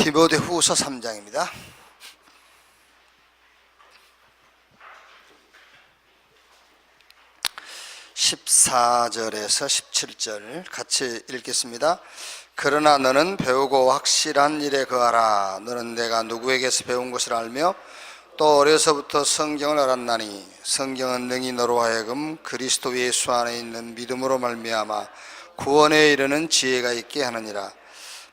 디모데후서 3장입니다. 14절에서 17절 같이 읽겠습니다. 그러나 너는 배우고 확실한 일에 거하라. 너는 내가 누구에게서 배운 것을 알며 또 어려서부터 성경을 알았나니 성경은 능히 너로 하여금 그리스도 예수 안에 있는 믿음으로 말미암아 구원에 이르는 지혜가 있게 하느니라.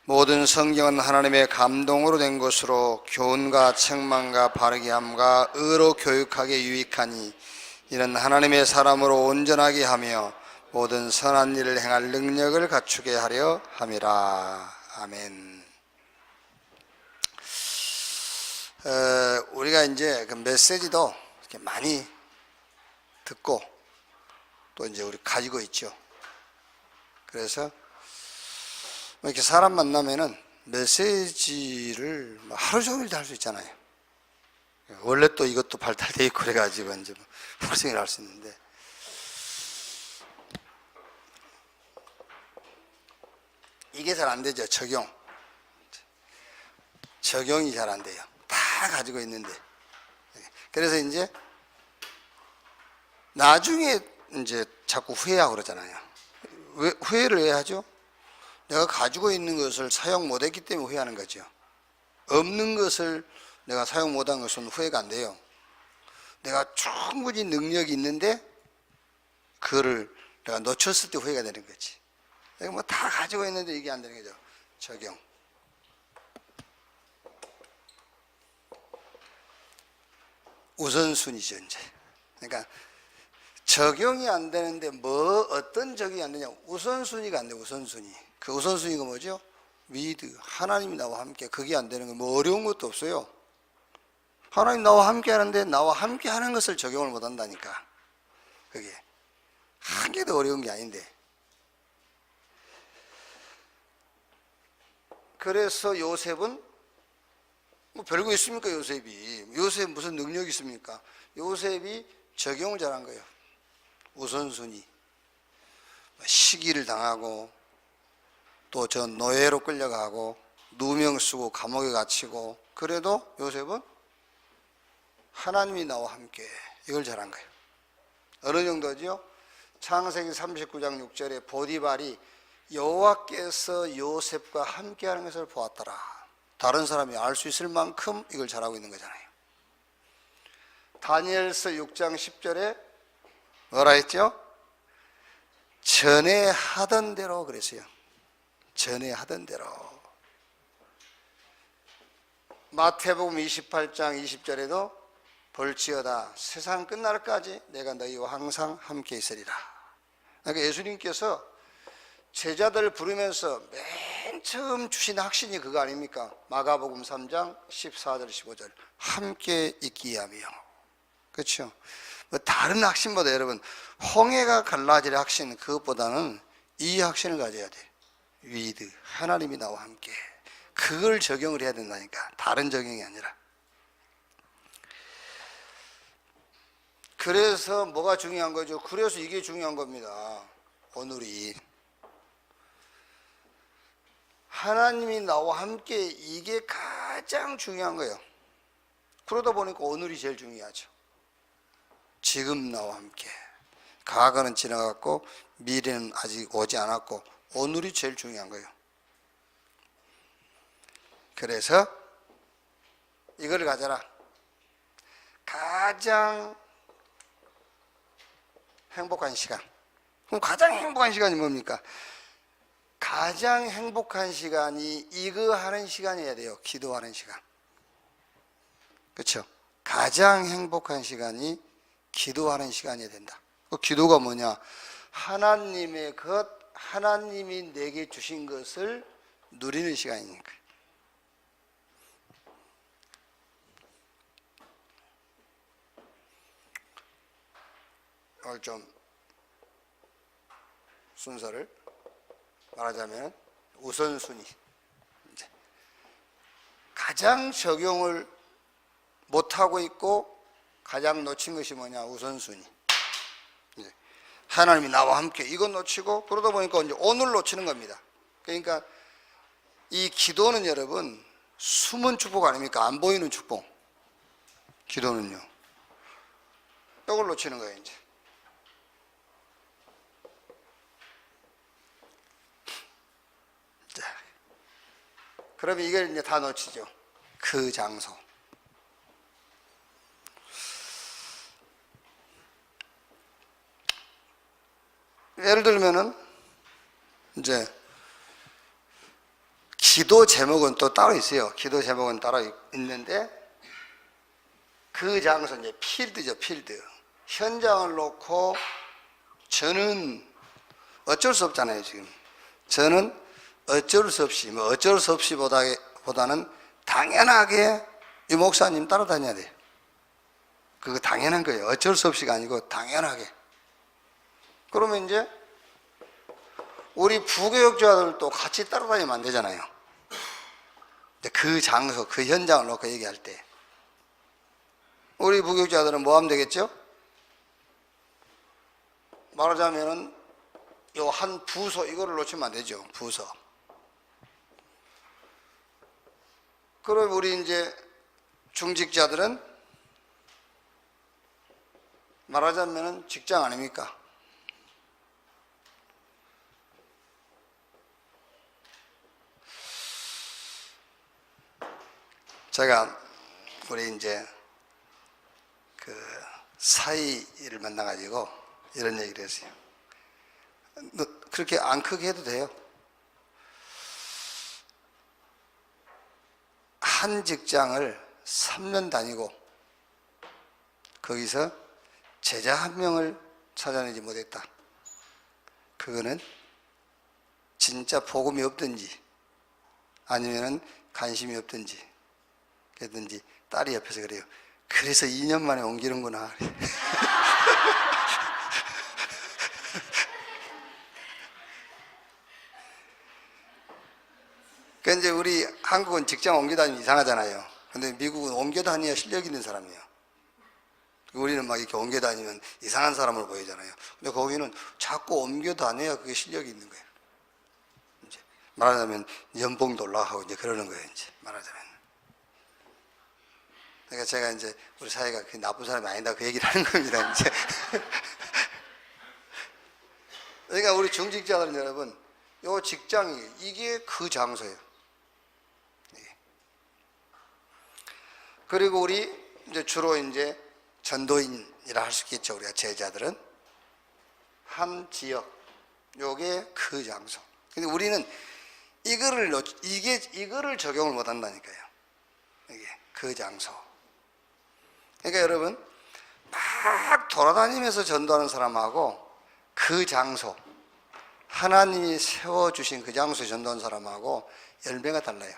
모든 성경은 하나님의 감동으로 된 것으로 교훈과 책망과 바르게 함과 의로 교육하게 유익하니 이는 하나님의 사람으로 온전하게 하며 모든 선한 일을 행할 능력을 갖추게 하려 함이라. 아멘. 우리가 이제 그 메시지도 이렇게 많이 듣고 또 이제 우리 가지고 있죠. 그래서 이렇게 사람 만나면은 메시지를 하루 종일 할 수 있잖아요. 원래 또 이것도 발달되어 있고 그래가지고 이제 하루 종일 할 수 있는데, 이게 잘 안 되죠. 적용이 잘 안 돼요. 다 가지고 있는데. 그래서 이제 나중에 이제 자꾸 후회하고 그러잖아요. 왜 후회를 왜 하죠? 내가 가지고 있는 것을 사용 못했기 때문에 후회하는 거죠. 없는 것을 내가 사용 못한 것은 후회가 안 돼요. 내가 충분히 능력이 있는데 그거를 내가 놓쳤을 때 후회가 되는 거지. 내가 뭐 다 가지고 있는데 이게 안 되는 거죠. 적용. 우선순위죠, 이제. 그러니까 적용이 안 되는데 어떤 적용이 안 되냐? 우선순위가 안 돼, 우선순위. 그 우선순위가 뭐죠? 미드, 하나님이 나와 함께. 그게 안 되는 거 뭐 어려운 것도 없어요. 하나님 나와 함께 하는데 나와 함께 하는 것을 적용을 못 한다니까. 그게 한 개도 어려운 게 아닌데. 그래서 요셉은 뭐 별거 있습니까? 요셉 무슨 능력이 있습니까? 요셉이 적용을 잘한 거예요. 우선순위. 시기를 당하고 또 저 노예로 끌려가고 누명 쓰고 감옥에 갇히고, 그래도 요셉은 하나님이 나와 함께, 이걸 잘한 거예요. 어느 정도죠? 창세기 39장 6절에 보디발이 여호와께서 요셉과 함께하는 것을 보았더라. 다른 사람이 알 수 있을 만큼 이걸 잘하고 있는 거잖아요. 다니엘서 6장 10절에 뭐라 했죠? 전에 하던 대로 그랬어요. 전에 하던 대로. 마태복음 28장 20절에도 볼지어다 세상 끝날까지 내가 너희와 항상 함께 있으리라. 그러니까 예수님께서 제자들 부르면서 맨 처음 주신 확신이 그거 아닙니까? 마가복음 3장 14절 15절 함께 있기 위함이요. 그렇죠? 뭐 다른 확신보다 여러분, 홍해가 갈라질 확신, 그것보다는 이 확신을 가져야 돼. 위드, 하나님이 나와 함께. 그걸 적용을 해야 된다니까. 다른 적용이 아니라. 그래서 뭐가 중요한 거죠? 그래서 이게 중요한 겁니다. 오늘이 하나님이 나와 함께, 이게 가장 중요한 거예요. 그러다 보니까 오늘이 제일 중요하죠. 지금 나와 함께. 과거는 지나갔고 미래는 아직 오지 않았고 오늘이 제일 중요한 거예요. 그래서 이걸 가져라. 가장 행복한 시간. 그럼 가장 행복한 시간이 뭡니까? 가장 행복한 시간이 이거 하는 시간이어야 돼요. 기도하는 시간. 그렇죠? 가장 행복한 시간이 기도하는 시간이어야 된다. 그 기도가 뭐냐? 하나님의 것, 하나님이 내게 주신 것을 누리는 시간이니까. 오늘 좀 순서를 말하자면 우선순위. 이제 가장 적용을 못하고 있고 가장 놓친 것이 뭐냐? 우선순위. 하나님이 나와 함께, 이건 놓치고, 그러다 보니까 이제 오늘 놓치는 겁니다. 그러니까 이 기도는 여러분 숨은 축복 아닙니까? 안 보이는 축복. 기도는요. 이걸 놓치는 거예요, 이제. 자, 그러면 이걸 이제 다 놓치죠. 그 장소. 예를 들면은 이제 기도 제목은 또 따로 있어요. 기도 제목은 따로 있는데 그 장소 이제 필드죠, 필드. 현장을 놓고 저는 어쩔 수 없잖아요, 지금. 저는 어쩔 수 없이, 뭐 어쩔 수 없이 보다는 당연하게 이 목사님 따라다녀야 돼요. 그거 당연한 거예요. 어쩔 수 없이가 아니고 당연하게. 그러면 이제 우리 부교육자들도 같이 따라다니면 안 되잖아요. 그 장소, 그 현장을 놓고 얘기할 때 우리 부교육자들은 뭐 하면 되겠죠? 말하자면은 요 한 부서 이거를 놓치면 안 되죠. 부서. 그럼 우리 이제 중직자들은 말하자면은 직장 아닙니까? 제가 우리 이제 그 사이를 만나가지고 이런 얘기를 했어요. 너 그렇게 안 크게 해도 돼요. 한 직장을 3년 다니고 거기서 제자 한 명을 찾아내지 못했다. 그거는 진짜 복음이 없든지 아니면은 관심이 없든지 그랬든지 딸이 옆에서 그래요. 그래서 2년 만에 옮기는구나. 그러니까 이제 우리 한국은 직장 옮겨 다니면 이상하잖아요. 근데 미국은 옮겨 다녀야 실력 있는 사람이에요. 우리는 막 이렇게 옮겨 다니면 이상한 사람으로 보이잖아요. 근데 거기는 자꾸 옮겨 다녀야 그게 실력이 있는 거예요. 이제 말하자면 연봉도 올라가고 이제 그러는 거예요. 이제 말하자면. 그러니까 제가 이제 우리 사회가 그 나쁜 사람이 아니다 그 얘기를 하는 겁니다. 이제. 그러니까 우리 중직자들은 여러분, 요 직장이 이게 그 장소예요. 그리고 우리 이제 주로 이제 전도인이라 할 수 있겠죠. 우리가 제자들은 한 지역, 요게 그 장소. 근데 우리는 이거를 적용을 못 한다니까요. 이게 그 장소. 그러니까 여러분, 막 돌아다니면서 전도하는 사람하고 그 장소, 하나님이 세워주신 그 장소에 전도하는 사람하고 열매가 달라요.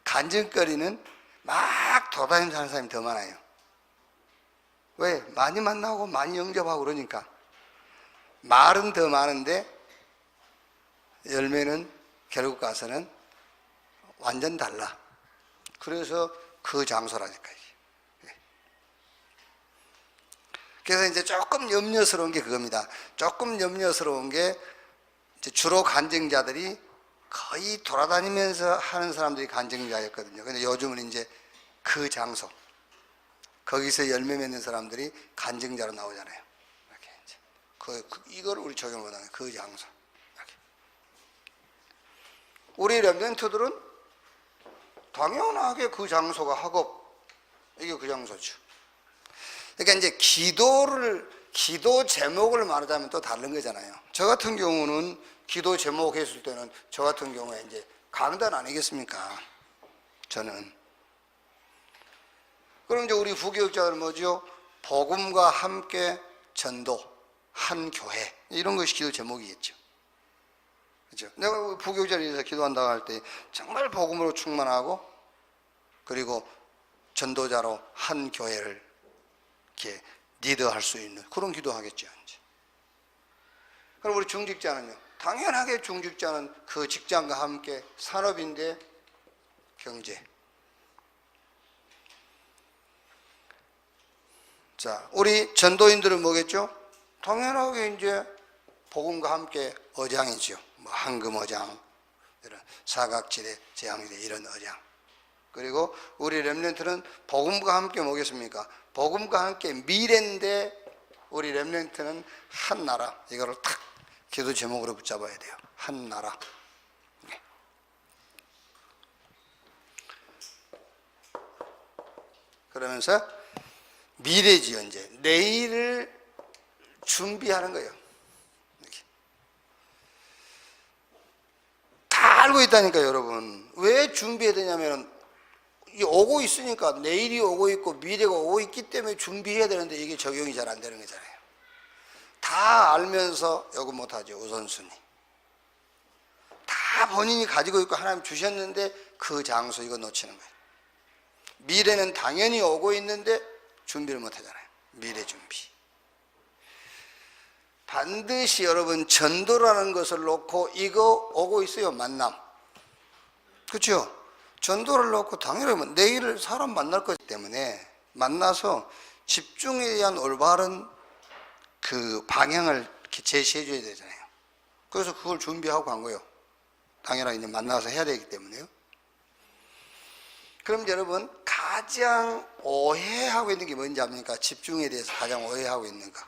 간증거리는 막 돌아다니면서 하는 사람이 더 많아요. 왜? 많이 만나고 많이 영접하고 그러니까. 말은 더 많은데 열매는 결국 가서는 완전 달라. 그래서 그 장소라니까. 그래서 이제 조금 염려스러운 게 그겁니다. 조금 염려스러운 게 이제 주로 간증자들이 거의 돌아다니면서 하는 사람들이 간증자였거든요. 근데 요즘은 이제 그 장소, 거기서 열매 맺는 사람들이 간증자로 나오잖아요. 이렇게 이제 이걸 우리 적용 못하는 그 장소. 이렇게. 우리 렘넌트들은 당연하게 그 장소가 학업, 이게 그 장소죠. 그러니까 이제 기도 제목을 말하자면 또 다른 거잖아요. 저 같은 경우는 기도 제목 했을 때는 저 같은 경우에 이제 강단 아니겠습니까? 저는. 그럼 이제 우리 부교육자들은 뭐죠? 복음과 함께 전도, 한 교회. 이런 것이 기도 제목이겠죠. 그렇죠? 내가 부교육자를 위해서 기도한다고 할 때 정말 복음으로 충만하고 그리고 전도자로 한 교회를 이렇게 리더할 수 있는 그런 기도하겠죠. 이제. 그럼 우리 중직자는요? 당연하게 중직자는 그 직장과 함께 산업인데 경제. 자, 우리 전도인들은 뭐겠죠? 당연하게 이제 복음과 함께 어장이죠. 뭐 황금 어장, 이런 사각지대, 재앙지대 이런 의장. 그리고 우리 렘넌트는 복음과 함께 뭐겠습니까? 복음과 함께 미래인데 우리 렘넌트는 한 나라. 이거를 탁 기도 제목으로 붙잡아야 돼요. 한 나라. 네. 그러면서 미래지연제, 내일을 준비하는 거예요. 이렇게. 다 알고 있다니까요, 여러분. 왜 준비해야 되냐면 오고 있으니까, 내일이 오고 있고 미래가 오고 있기 때문에 준비해야 되는데 이게 적용이 잘 안 되는 거잖아요. 다 알면서 요거 못하죠. 우선순위. 다 본인이 가지고 있고 하나님 주셨는데 그 장소 이거 놓치는 거예요. 미래는 당연히 오고 있는데 준비를 못하잖아요. 미래 준비. 반드시 여러분 전도라는 것을 놓고 이거 오고 있어요. 만남. 그렇죠? 전도를 놓고 당연히 내일 사람 만날 거기 때문에 만나서 집중에 대한 올바른 그 방향을 이렇게 제시해 줘야 되잖아요. 그래서 그걸 준비하고 간 거예요. 당연하게 이제 만나서 해야 되기 때문에요. 그럼 여러분 가장 오해하고 있는 게 뭔지 압니까? 집중에 대해서 가장 오해하고 있는 거.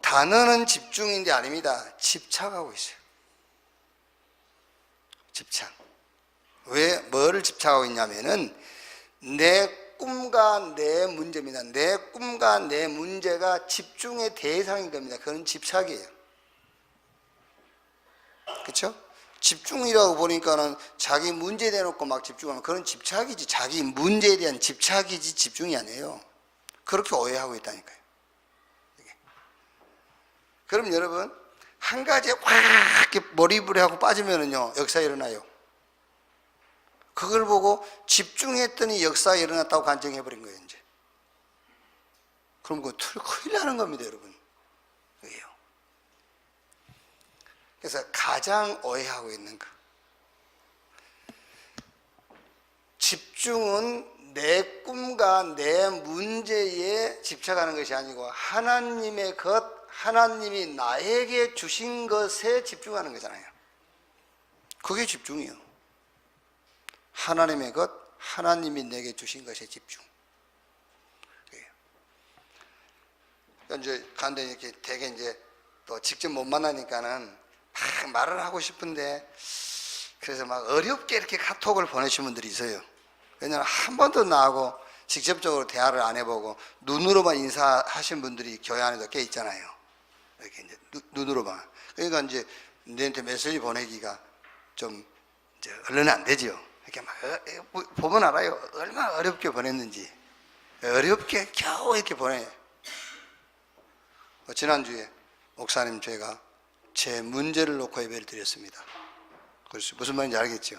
단어는 집중인데 아닙니다. 집착하고 있어요. 집착. 왜 뭐를 집착하고 있냐면은 내 꿈과 내 문제입니다. 내 꿈과 내 문제가 집중의 대상인 겁니다. 그건 집착이에요. 그렇죠? 집중이라고 보니까는 자기 문제에 대놓고 막 집중하면 그건 집착이지. 자기 문제에 대한 집착이지 집중이 아니에요. 그렇게 오해하고 있다니까요. 그럼 여러분 한 가지에 확 이렇게 몰입을 하고 빠지면은요 역사가 일어나요. 그걸 보고 집중했더니 역사가 일어났다고 간증해버린 거예요. 이제 그럼 그거 큰일 나는 겁니다, 여러분. 그게요. 그래서 가장 오해하고 있는 거, 집중은 내 꿈과 내 문제에 집착하는 것이 아니고 하나님의 것, 하나님이 나에게 주신 것에 집중하는 거잖아요. 그게 집중이에요. 하나님의 것, 하나님이 내게 주신 것에 집중. 이제 간데 이렇게 되게 이제 또 직접 못 만나니까는 막 말을 하고 싶은데 그래서 막 어렵게 이렇게 카톡을 보내신 분들이 있어요. 왜냐하면 한 번도 나하고 직접적으로 대화를 안 해보고 눈으로만 인사하신 분들이 교회 안에도 꽤 있잖아요. 이렇게 이제 눈으로만. 그러니까 이제 너한테 메시지 보내기가 좀 이제 얼른 안 되죠. 이렇게 막 보면 알아요. 얼마나 어렵게 보냈는지. 어렵게 겨우 이렇게 보내. 지난주에 목사님 제가 제 문제를 놓고 예배를 드렸습니다. 그래서 무슨 말인지 알겠죠?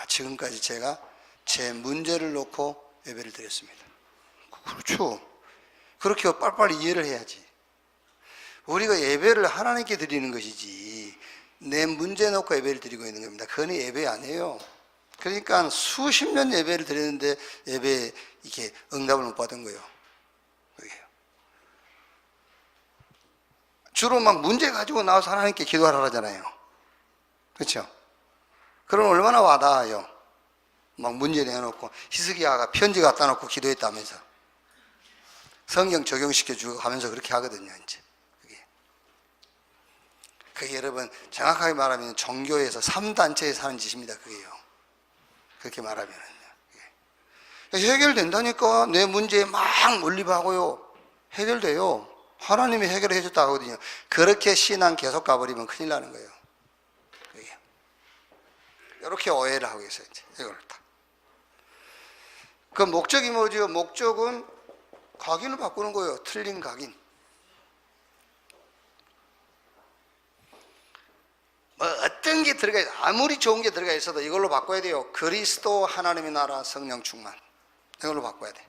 지금까지 제가 제 문제를 놓고 예배를 드렸습니다. 그렇죠. 그렇게 빨리빨리 이해를 해야지. 우리가 예배를 하나님께 드리는 것이지 내 문제 놓고 예배를 드리고 있는 겁니다. 그건 예배 아니에요. 그러니까 수십 년 예배를 드렸는데 예배에 이렇게 응답을 못 받은 거예요. 주로 막 문제 가지고 나와서 하나님께 기도하라 하잖아요. 그렇죠? 그럼 얼마나 와닿아요. 막 문제 내놓고 히스기야가 편지 갖다 놓고 기도했다면서 성경 적용시켜주고 하면서 그렇게 하거든요. 이제 그게 여러분 정확하게 말하면 종교에서 3단체에서 하는 짓입니다. 그게요. 그렇게 말하면은요. 해결된다니까. 내 문제에 막 몰입하고요. 해결돼요. 하나님이 해결해 줬다 하거든요. 그렇게 신앙 계속 가버리면 큰일 나는 거예요. 그게. 이렇게 오해를 하고 있어요. 이제 이걸 다. 그 목적이 뭐죠? 목적은 각인을 바꾸는 거예요. 틀린 각인. 뭐 어떤 게 들어가 있어, 아무리 좋은 게 들어가 있어도 이걸로 바꿔야 돼요. 그리스도 하나님의 나라 성령 충만. 이걸로 바꿔야 돼.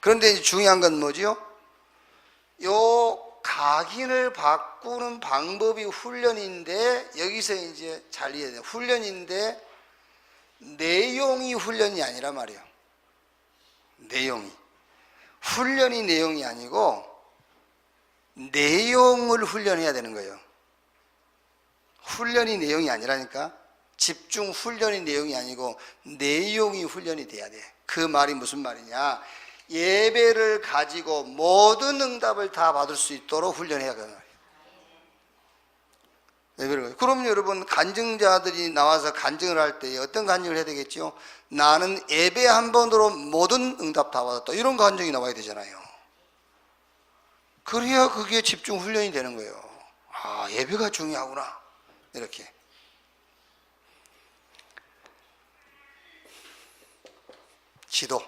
그런데 이제 중요한 건 뭐죠? 요 각인을 바꾸는 방법이 훈련인데 여기서 이제 잘 이해해야 돼요. 훈련인데 내용이 훈련이 아니란 말이에요. 내용이. 훈련이 내용이 아니고 내용을 훈련해야 되는 거예요. 훈련이 내용이 아니라니까. 집중 훈련이 내용이 아니고 내용이 훈련이 돼야 돼. 그 말이 무슨 말이냐, 예배를 가지고 모든 응답을 다 받을 수 있도록 훈련해야 하는 말이에요. 예배를. 그럼 여러분, 간증자들이 나와서 간증을 할 때 어떤 간증을 해야 되겠죠? 나는 예배 한 번으로 모든 응답 다 받았다, 이런 간증이 나와야 되잖아요. 그래야 그게 집중 훈련이 되는 거예요. 아, 예배가 중요하구나, 이렇게. 기도.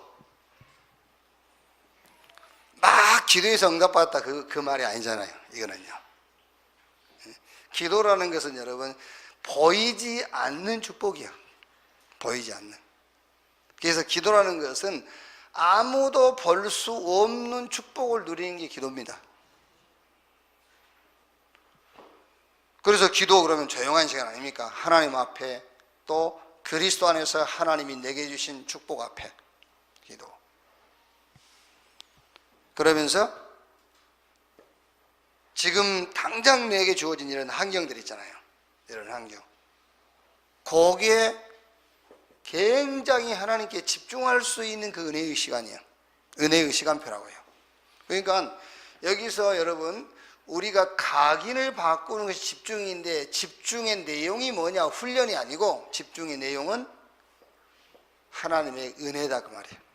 막 기도해서 응답받았다, 그 말이 아니잖아요. 이거는요. 기도라는 것은 여러분, 보이지 않는 축복이야. 보이지 않는. 그래서 기도라는 것은 아무도 볼 수 없는 축복을 누리는 게 기도입니다. 그래서 기도 그러면 조용한 시간 아닙니까? 하나님 앞에, 또 그리스도 안에서 하나님이 내게 주신 축복 앞에 기도. 그러면서 지금 당장 내게 주어진 이런 환경들 있잖아요. 이런 환경. 거기에 굉장히 하나님께 집중할 수 있는 그 은혜의 시간이에요. 은혜의 시간표라고요. 그러니까 여기서 여러분, 우리가 각인을 바꾸는 것이 집중인데, 집중의 내용이 뭐냐? 훈련이 아니고 집중의 내용은 하나님의 은혜다, 그 말이에요.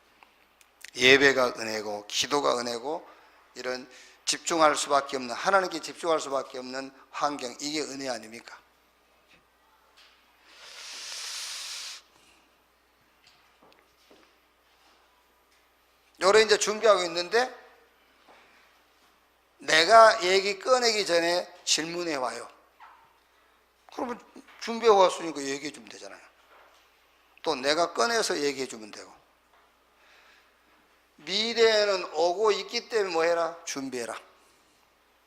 예배가 은혜고 기도가 은혜고, 이런 집중할 수밖에 없는, 하나님께 집중할 수밖에 없는 환경, 이게 은혜 아닙니까? 요래 이제 준비하고 있는데 내가 얘기 꺼내기 전에 질문해 와요. 그러면 준비해 왔으니까 얘기해 주면 되잖아요. 또 내가 꺼내서 얘기해 주면 되고. 미래에는 오고 있기 때문에 뭐 해라? 준비해라.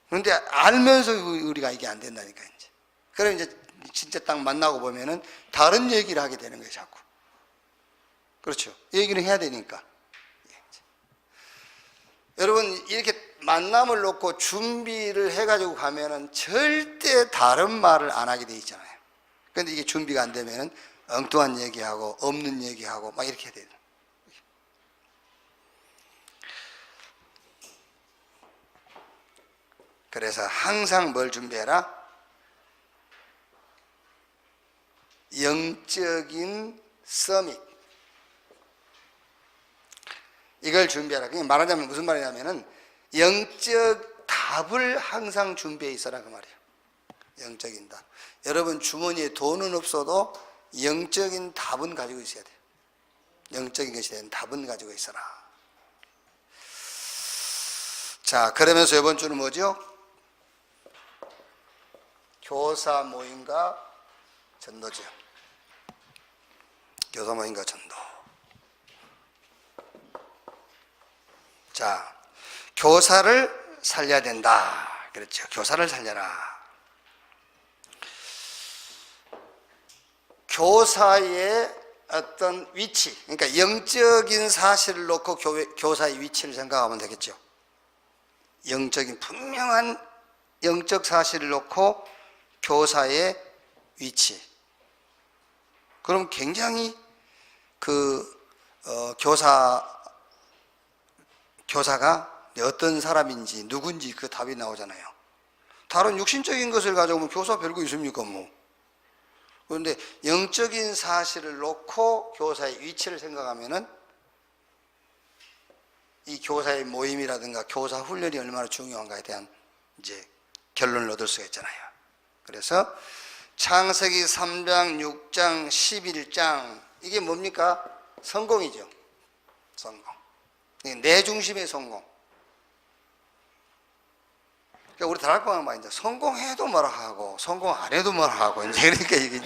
그런데 알면서 우리가 이게 안 된다니까, 이제. 그럼 이제 진짜 딱 만나고 보면은 다른 얘기를 하게 되는 거예요, 자꾸. 그렇죠. 얘기를 해야 되니까. 여러분, 이렇게 만남을 놓고 준비를 해가지고 가면은 절대 다른 말을 안 하게 돼 있잖아요. 그런데 이게 준비가 안 되면은 엉뚱한 얘기하고 없는 얘기하고 막 이렇게 돼요. 그래서 항상 뭘 준비해라? 영적인 서밋. 이걸 준비하라. 그냥 말하자면 무슨 말이냐면은 영적 답을 항상 준비해 있어라, 그 말이에요. 영적인 답. 여러분 주머니에 돈은 없어도 영적인 답은 가지고 있어야 돼요. 영적인 것에 대한 답은 가지고 있어라. 자, 그러면서 이번 주는 뭐죠? 교사 모임과 전도죠. 교사 모임과 전도. 자, 교사를 살려야 된다. 그렇죠. 교사를 살려라. 교사의 어떤 위치, 그러니까 영적인 사실을 놓고 교사의 위치를 생각하면 되겠죠. 영적인 분명한 영적 사실을 놓고 교사의 위치. 그럼 굉장히 교사가 어떤 사람인지 누군지 그 답이 나오잖아요. 다른 육신적인 것을 가져오면 교사 별거 있습니까, 뭐. 그런데 영적인 사실을 놓고 교사의 위치를 생각하면은 이 교사의 모임이라든가 교사 훈련이 얼마나 중요한가에 대한 이제 결론을 얻을 수가 있잖아요. 그래서 창세기 3장, 6장, 11장, 이게 뭡니까? 성공이죠. 성공. 내 중심의 성공. 그러니까 우리 다락방은 막 이제 성공해도 뭐라 하고 성공 안 해도 뭐라 하고, 이제 그러니까 이게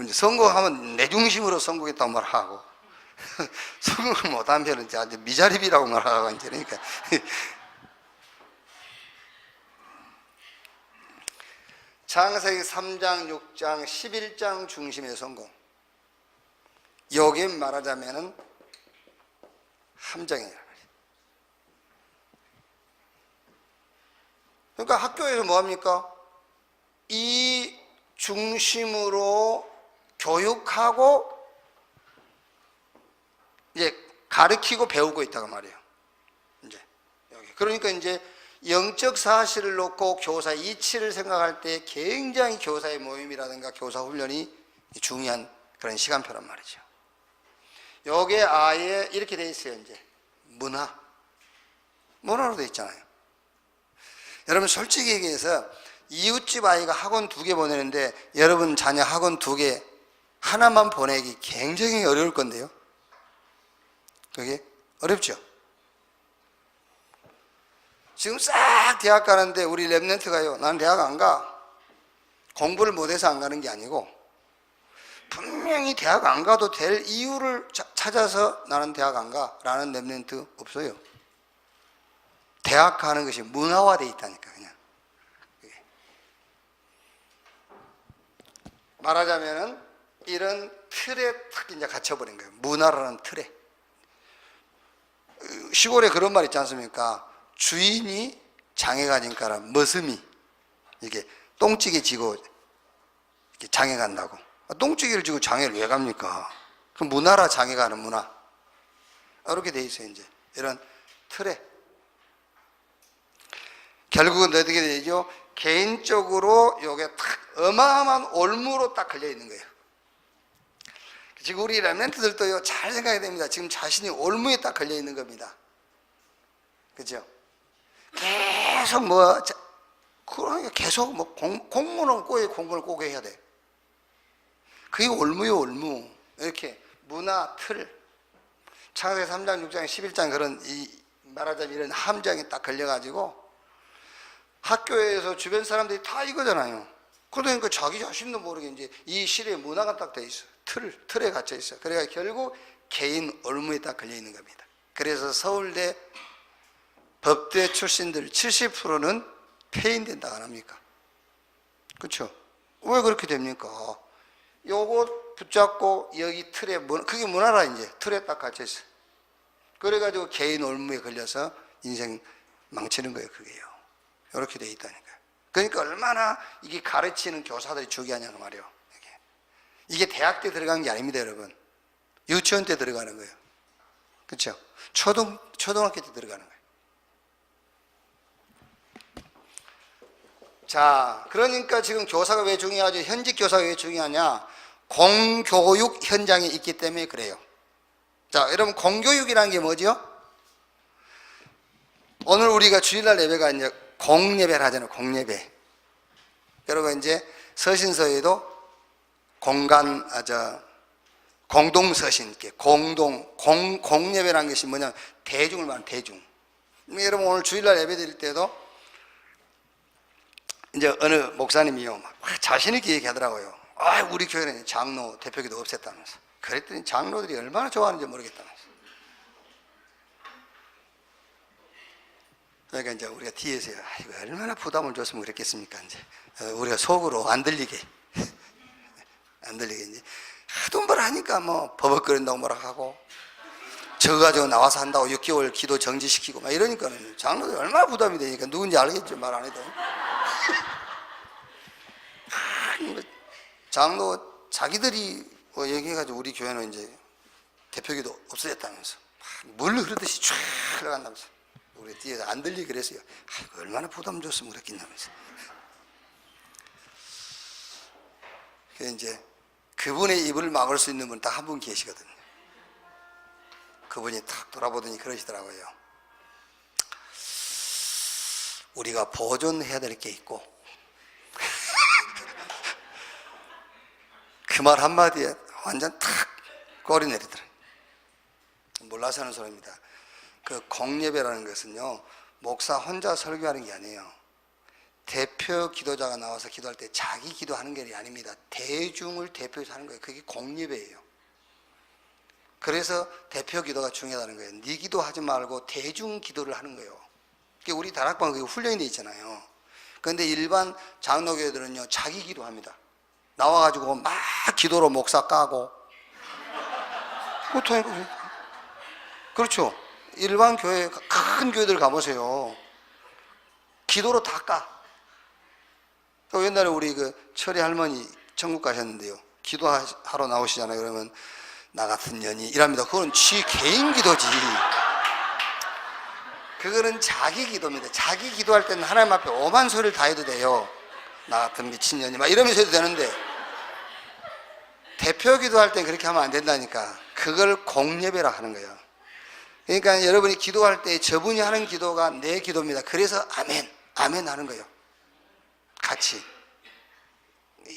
이제 성공하면 내 중심으로 성공했다고 뭐라 하고 성공을 못한 편은 이제 미자립이라고 말하고, 이제 그러니까 창세기 3장, 6장, 11장 중심의 성공. 여기 말하자면은 함정이에요. 그러니까 학교에서 뭐 합니까? 이 중심으로 교육하고 이제 가르치고 배우고 있다고 말이에요. 이제 여기 그러니까 이제 영적 사실을 놓고 교사 이치를 생각할 때 굉장히 교사의 모임이라든가 교사 훈련이 중요한 그런 시간표란 말이죠. 여기에 아예 이렇게 돼 있어요. 이제 문화로 돼 있잖아요. 여러분 솔직히 얘기해서 이웃집 아이가 학원 2개 보내는데 여러분 자녀 학원 2개 하나만 보내기 굉장히 어려울 건데요. 그게 어렵죠. 지금 싹 대학 가는데 우리 랩런트가요, 나는 대학 안 가. 공부를 못해서 안 가는 게 아니고 분명히 대학 안 가도 될 이유를 찾아서 나는 대학 안 가 라는 랩런트 없어요. 대학 가는 것이 문화화되어 있다니까. 그냥 말하자면은 이런 틀에 탁 이제 갇혀버린 거예요. 문화라는 틀에. 시골에 그런 말 있지 않습니까? 주인이 장에 가진 까라 머슴이 이게 똥찌개 지고 이렇게 장에 간다고. 똥찌개를 지고 장에를 왜 갑니까? 그 문화라 장에 가는 문화. 이렇게 돼 있어요. 이제 이런 틀에. 결국은 어떻게 되죠? 개인적으로 요게 탁 어마어마한 올무로 딱 걸려 있는 거예요. 지금 우리 랩런트들도요, 잘 생각해야 됩니다. 지금 자신이 올무에 딱 걸려 있는 겁니다. 그죠? 계속 그러니까 계속 공무는 공부를 꼭 해야 돼. 그게 올무요, 올무. 이렇게 문화 틀. 창세기 3장, 6장, 11장 그런 말하자면 이런 함정에 딱 걸려가지고 학교에서 주변 사람들이 다 이거잖아요. 그러니까 자기 자신도 모르게 이제 이 시대의 문화가 딱 돼 있어. 틀에 갇혀 있어. 그러니까 결국 개인 올무에 딱 걸려 있는 겁니다. 그래서 서울대 법대 출신들 70%는 폐인된다 안 합니까? 그렇죠? 왜 그렇게 됩니까? 요거 붙잡고 여기 틀에 그게 문화라 이제 틀에 딱 갇혀 있어. 그래가지고 개인 올무에 걸려서 인생 망치는 거예요. 그게요. 이렇게 돼 있다니까요. 그러니까 얼마나 이게 가르치는 교사들이 중요하냐고 말이에요. 이게 대학 때 들어간 게 아닙니다, 여러분. 유치원 때 들어가는 거예요. 그렇죠? 초등학교 때 들어가는 거예요. 자, 그러니까 지금 교사가 왜 중요하죠? 현직 교사가 왜 중요하냐? 공교육 현장에 있기 때문에 그래요. 자, 여러분 공교육이라는 게 뭐죠? 오늘 우리가 주일날 예배가 이제 공예배를 하잖아요. 공예배. 여러분 이제 서신서에도 공동서신, 공예배라는 것이 뭐냐면 대중을 말하는 대중. 여러분 오늘 주일날 예배 드릴 때도 이제 어느 목사님이요, 막 자신있게 얘기하더라고요. 우리 교회는 장로, 대표기도 없앴다면서. 그랬더니 장로들이 얼마나 좋아하는지 모르겠다면서. 그러니까 이제 우리가 뒤에서 이거 얼마나 부담을 줬으면 그랬겠습니까? 이제 우리가 속으로 안 들리게 이제 하도 뭘 하니까 뭐 버벅거린다고 뭐라 하고 저거 가지고 나와서 한다고 6개월 기도 정지시키고 막 이러니까는 장로들 얼마나 부담이 되니까 누군지 알겠죠, 말 안 해도. 장로 자기들이 얘기해가지고 우리 교회는 이제 대표기도 없어졌다면서 물 흐르듯이 쫙 흘러간다면서 우리 뒤에서 안 들리게 그랬어요. 얼마나 부담 줬으면 그랬겠냐면서. 그래서 이제 그분의 입을 막을 수 있는 분 딱 한 분 계시거든요. 그분이 탁 돌아보더니 그러시더라고요. 우리가 보존해야 될 게 있고 그 말 한마디에 완전 탁 꼬리 내리더라고요. 몰라서 하는 소리입니다. 그 공예배라는 것은요, 목사 혼자 설교하는 게 아니에요. 대표 기도자가 나와서 기도할 때 자기 기도하는 게 아닙니다. 대중을 대표해서 하는 거예요. 그게 공예배예요. 그래서 대표 기도가 중요하다는 거예요. 네 기도하지 말고 대중 기도를 하는 거예요. 우리 다락방 그게 훈련이 돼 있잖아요. 그런데 일반 장로교회들은요, 자기 기도합니다. 나와가지고 막 기도로 목사 까고. 그렇죠. 일반 교회, 큰 교회들 가보세요. 기도로 다 까. 또 옛날에 우리 그 철이 할머니 천국 가셨는데요. 기도하러 나오시잖아요. 그러면 나 같은 년이 이랍니다. 그건 지 개인 기도지. 그거는 자기 기도입니다. 자기 기도할 때는 하나님 앞에 오만 소리를 다 해도 돼요. 나 같은 미친년이 막 이러면서 해도 되는데, 대표 기도할 땐 그렇게 하면 안 된다니까. 그걸 공예배라 하는 거예요. 그러니까 여러분이 기도할 때 저분이 하는 기도가 내 기도입니다. 그래서 아멘, 아멘 하는 거예요. 같이.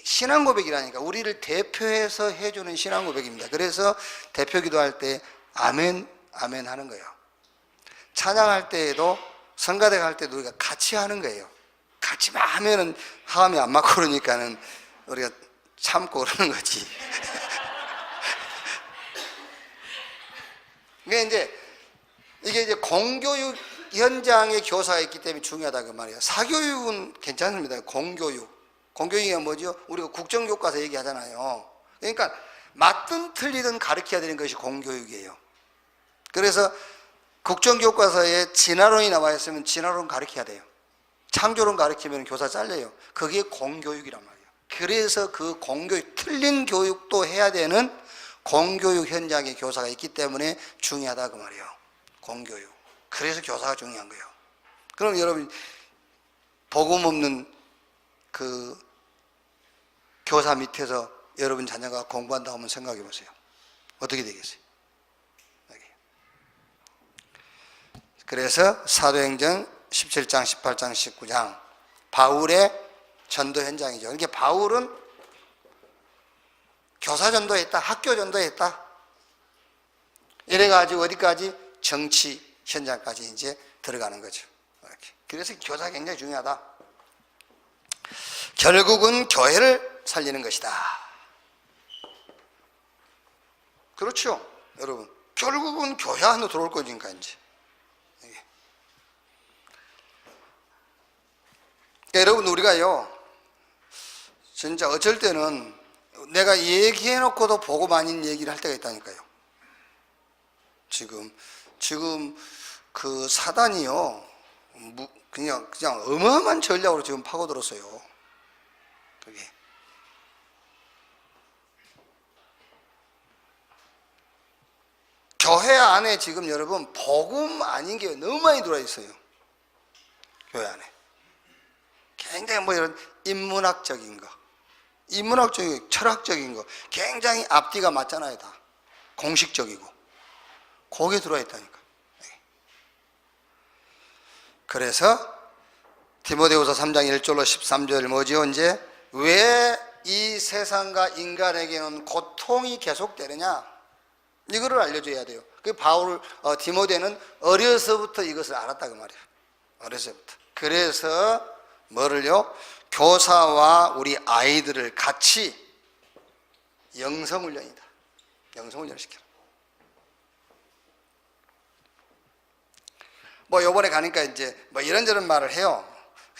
신앙 고백이라니까. 우리를 대표해서 해주는 신앙 고백입니다. 그래서 대표 기도할 때 아멘, 아멘 하는 거예요. 찬양할 때에도, 성가대 갈 때도 우리가 같이 하는 거예요. 같이 막 하면은 하음이 안 맞고 그러니까는 우리가 참고 그러는 거지. 이게 이제 공교육 현장의 교사가 있기 때문에 중요하다 그 말이에요. 사교육은 괜찮습니다. 공교육이 뭐죠? 우리가 국정교과서 얘기하잖아요. 그러니까 맞든 틀리든 가르쳐야 되는 것이 공교육이에요. 그래서 국정교과서에 진화론이 나와 있으면 진화론 가르쳐야 돼요. 창조론 가르치면 교사 잘려요. 그게 공교육이란 말이에요. 그래서 그 공교육, 틀린 교육도 해야 되는 공교육 현장의 교사가 있기 때문에 중요하다 그 말이에요. 공교육. 그래서 교사가 중요한 거예요. 그럼 여러분, 복음 없는 그 교사 밑에서 여러분 자녀가 공부한다고 하면 생각해 보세요. 어떻게 되겠어요? 그래서 사도행전 17장, 18장, 19장 바울의 전도 현장이죠. 이게 바울은 교사 전도했다, 학교 전도했다. 이래가지고 어디까지? 정치 현장까지 이제 들어가는 거죠. 이렇게. 그래서 교사가 굉장히 중요하다. 결국은 교회를 살리는 것이다. 그렇죠, 여러분. 결국은 교회 안으로 들어올 거니까 이제. 여러분, 우리가요, 진짜 어쩔 때는 내가 얘기해놓고도 복음 아닌 얘기를 할 때가 있다니까요. 지금 그 사단이요, 그냥 어마어마한 전략으로 지금 파고들었어요. 그게. 교회 안에 지금 여러분, 복음 아닌 게 너무 많이 들어와 있어요. 교회 안에. 굉장히 뭐 이런 인문학적인 거, 철학적인 거, 굉장히 앞뒤가 맞잖아요. 다 공식적이고. 거기에 들어와 있다니까. 그래서 디모데후서 3장 1절로 13절 뭐지요? 이제 왜 이 세상과 인간에게는 고통이 계속되느냐, 이거를 알려줘야 돼요. 그 디모데는 어려서부터 이것을 알았다 그 말이에요. 어려서부터. 그래서 뭐를요? 교사와 우리 아이들을 같이 영성훈련이다. 영성훈련을 시켜라. 뭐 요번에 가니까 이제 뭐 이런저런 말을 해요.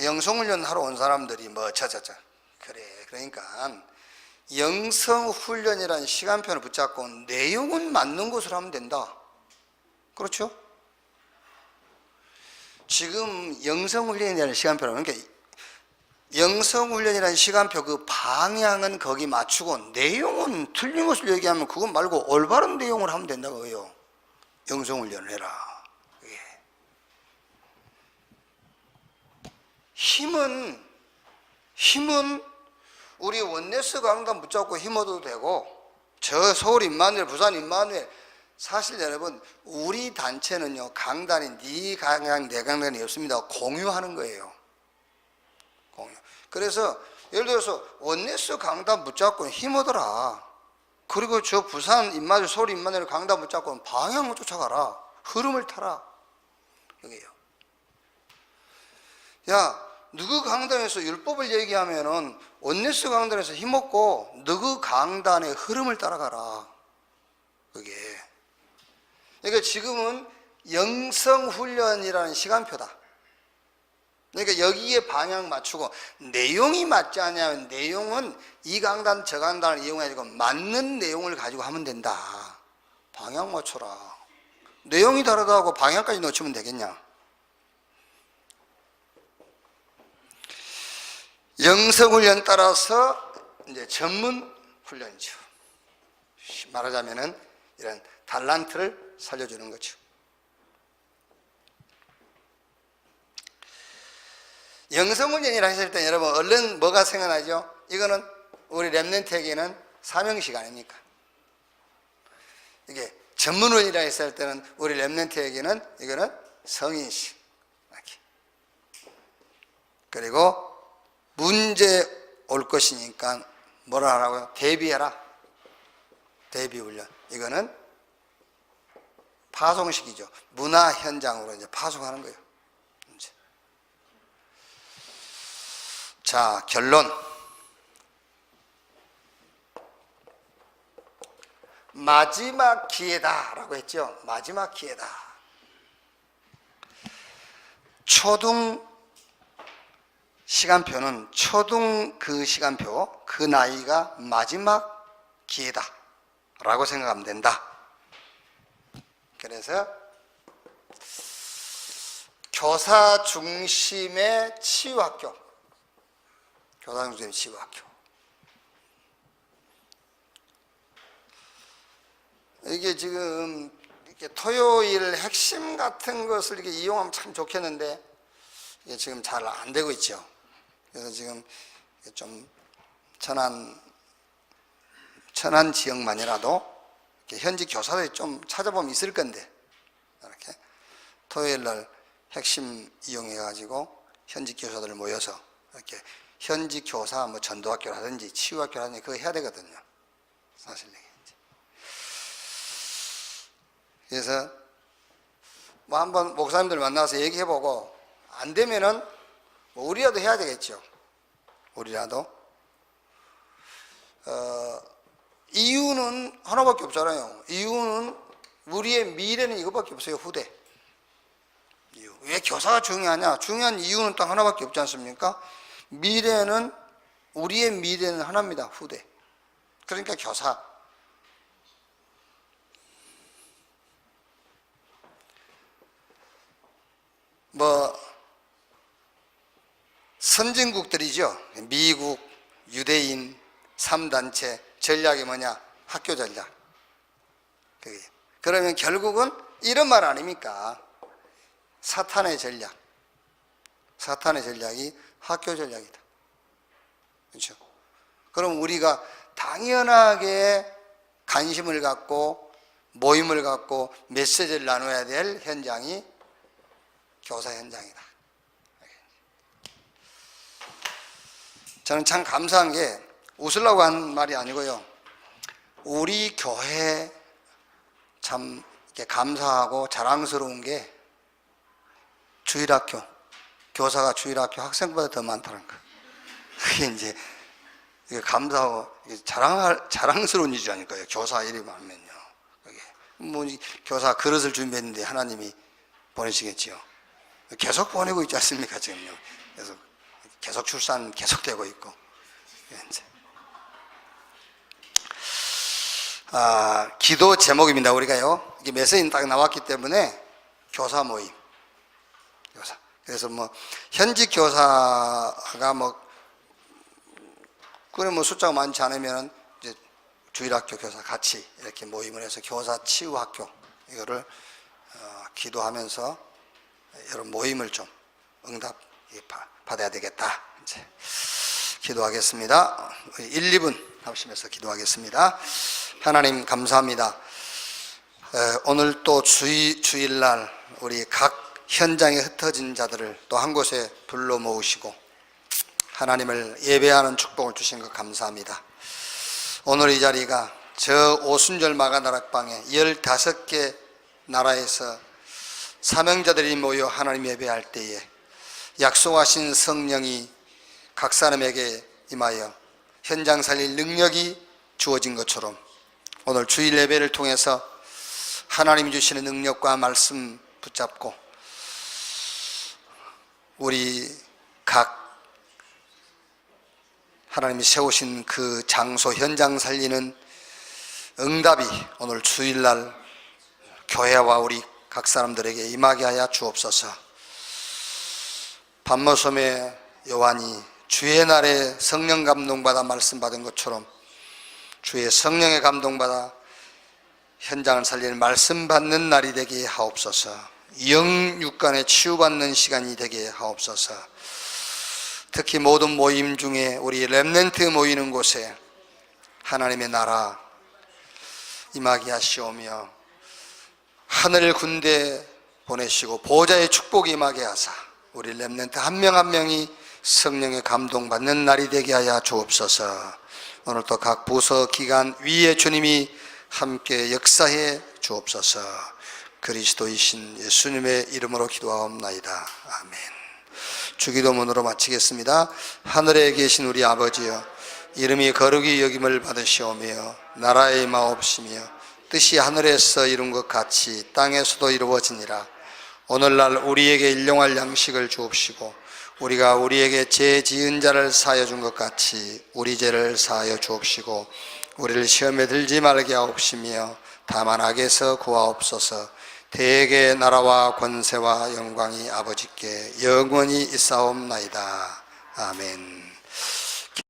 영성훈련 하러 온 사람들이 뭐 그래. 그러니까 영성훈련이라는 시간표를 붙잡고 내용은 맞는 것으로 하면 된다. 그렇죠? 지금 영성훈련이라는 시간표는, 그러니까 영성훈련이라는 시간표 그 방향은 거기 맞추고 내용은 틀린 것을 얘기하면 그것 말고 올바른 내용을 하면 된다고요. 영성훈련을 해라. 힘은 우리 원네스 강단 붙잡고 힘어도 되고, 저 서울 임마누엘, 부산 임마누엘, 사실 여러분, 우리 단체는요, 강단이 네 강단, 내 강단이 없습니다. 공유하는 거예요. 공유. 그래서 예를 들어서 원네스 강단 붙잡고 힘어더라. 그리고 저 부산 임마누엘, 서울 임마누엘 강단 붙잡고 방향을 쫓아가라. 흐름을 타라. 여기요. 야, 누구 강단에서 율법을 얘기하면은 원네스 강단에서 힘없고 누구 강단의 흐름을 따라가라. 그게. 그러니까 지금은 영성훈련이라는 시간표다. 그러니까 여기에 방향 맞추고, 내용이 맞지 않냐면 내용은 이 강단 저 강단을 이용해가지고 맞는 내용을 가지고 하면 된다. 방향 맞춰라. 내용이 다르다고 방향까지 놓치면 되겠냐. 영성훈련 따라서 이제 전문 훈련이죠. 말하자면은 이런 달란트를 살려주는 거죠. 영성훈련이라 했을 때 여러분 얼른 뭐가 생각나죠? 이거는 우리 렘넌트에게는 사명식 아닙니까? 이게 전문훈련이라 했을 때는 우리 렘넌트에게는 이거는 성인식. 이렇게. 그리고 문제 올 것이니까 뭐라 하라고요? 대비해라. 대비훈련. 이거는 파송식이죠. 문화 현장으로 이제 파송하는 거예요. 이제. 자, 결론. 마지막 기회다라고 했죠. 마지막 기회다. 초등 시간표는 초등 그 시간표, 그 나이가 마지막 기회다라고 생각하면 된다. 그래서 교사 중심의 치유학교, 교사 중심의 치유학교. 이게 지금 이렇게 토요일 핵심 같은 것을 이렇게 이용하면 참 좋겠는데 이게 지금 잘 안 되고 있죠. 그래서 지금 좀 천안 지역만이라도 이렇게 현직 교사들이 좀 찾아보면 있을 건데 이렇게 토요일 날 핵심 이용해 가지고 현직 교사들 모여서 이렇게 현직 교사 뭐 전도학교라든지 치유학교라든지 그거 해야 되거든요. 사실 이게. 그래서 뭐 한번 목사님들 만나서 얘기해보고 안 되면은 뭐 우리라도 해야 되겠죠. 우리라도. 이유는 하나밖에 없잖아요. 이유는 우리의 미래는 이거밖에 없어요. 후대. 이유. 왜 교사가 중요하냐? 중요한 이유는 딱 하나밖에 없지 않습니까? 우리의 미래는 하나입니다. 후대. 그러니까 교사. 뭐 선진국들이죠. 미국, 유대인, 3단체 전략이 뭐냐? 학교 전략. 그러면 결국은 이런 말 아닙니까? 사탄의 전략. 사탄의 전략이 학교 전략이다. 그렇죠? 그럼 우리가 당연하게 관심을 갖고 모임을 갖고 메시지를 나눠야 될 현장이 교사 현장이다. 저는 참 감사한 게 웃으려고 한 말이 아니고요. 우리 교회 참 이렇게 감사하고 자랑스러운 게 주일학교, 교사가 주일학교 학생보다 더 많다는 거. 그게 이제 감사하고 자랑스러운 일이 아닐까요? 교사 일이 많으면요. 뭐 교사 그릇을 준비했는데 하나님이 보내시겠지요. 계속 보내고 있지 않습니까, 지금요. 그래서 계속 출산 계속되고 있고. 기도 제목입니다. 우리가요. 이게 메시지 딱 나왔기 때문에 교사 모임. 교사. 그래서 뭐, 현직 교사가 그래 숫자가 많지 않으면 이제 주일학교 교사 같이 이렇게 모임을 해서 교사 치유학교, 이거를, 기도하면서 여러분 모임을 좀 응답 받아야 되겠다. 이제 기도하겠습니다. 1, 2분 합심해서 기도하겠습니다. 하나님 감사합니다. 오늘 또 주일날 우리 각 현장에 흩어진 자들을 또 한 곳에 불러 모으시고 하나님을 예배하는 축복을 주신 것 감사합니다. 오늘 이 자리가 저 오순절 마가다락방에 15개 나라에서 사명자들이 모여 하나님 예배할 때에 약속하신 성령이 각 사람에게 임하여 현장 살릴 능력이 주어진 것처럼 오늘 주일 예배를 통해서 하나님이 주시는 능력과 말씀 붙잡고 우리 각 하나님이 세우신 그 장소 현장 살리는 응답이 오늘 주일날 교회와 우리 각 사람들에게 임하게 하여 주옵소서. 밤모섬에 요한이 주의 날에 성령 감동받아 말씀받은 것처럼 주의 성령에 감동받아 현장을 살리는 말씀 받는 날이 되게 하옵소서. 영육간에 치유받는 시간이 되게 하옵소서. 특히 모든 모임 중에 우리 렘넌트 모이는 곳에 하나님의 나라 임하게 하시오며 하늘 군대 보내시고 보호자의 축복이 임하게 하사 우리 렘넌트 한 명 한 명이 성령의 감동받는 날이 되게 하여 주옵소서. 오늘도 각 부서 기관 위에 주님이 함께 역사해 주옵소서. 그리스도이신 예수님의 이름으로 기도하옵나이다. 아멘. 주기도문으로 마치겠습니다. 하늘에 계신 우리 아버지여, 이름이 거룩히 여김을 받으시오며 나라의 임하옵시며 뜻이 하늘에서 이룬 것 같이 땅에서도 이루어지니라. 오늘날 우리에게 일용할 양식을 주옵시고 우리가 우리에게 죄 지은 자를 사하여 준 것 같이 우리 죄를 사하여 주옵시고 우리를 시험에 들지 말게 하옵시며 다만 악에서 구하옵소서. 대개 나라와 권세와 영광이 아버지께 영원히 있사옵나이다. 아멘.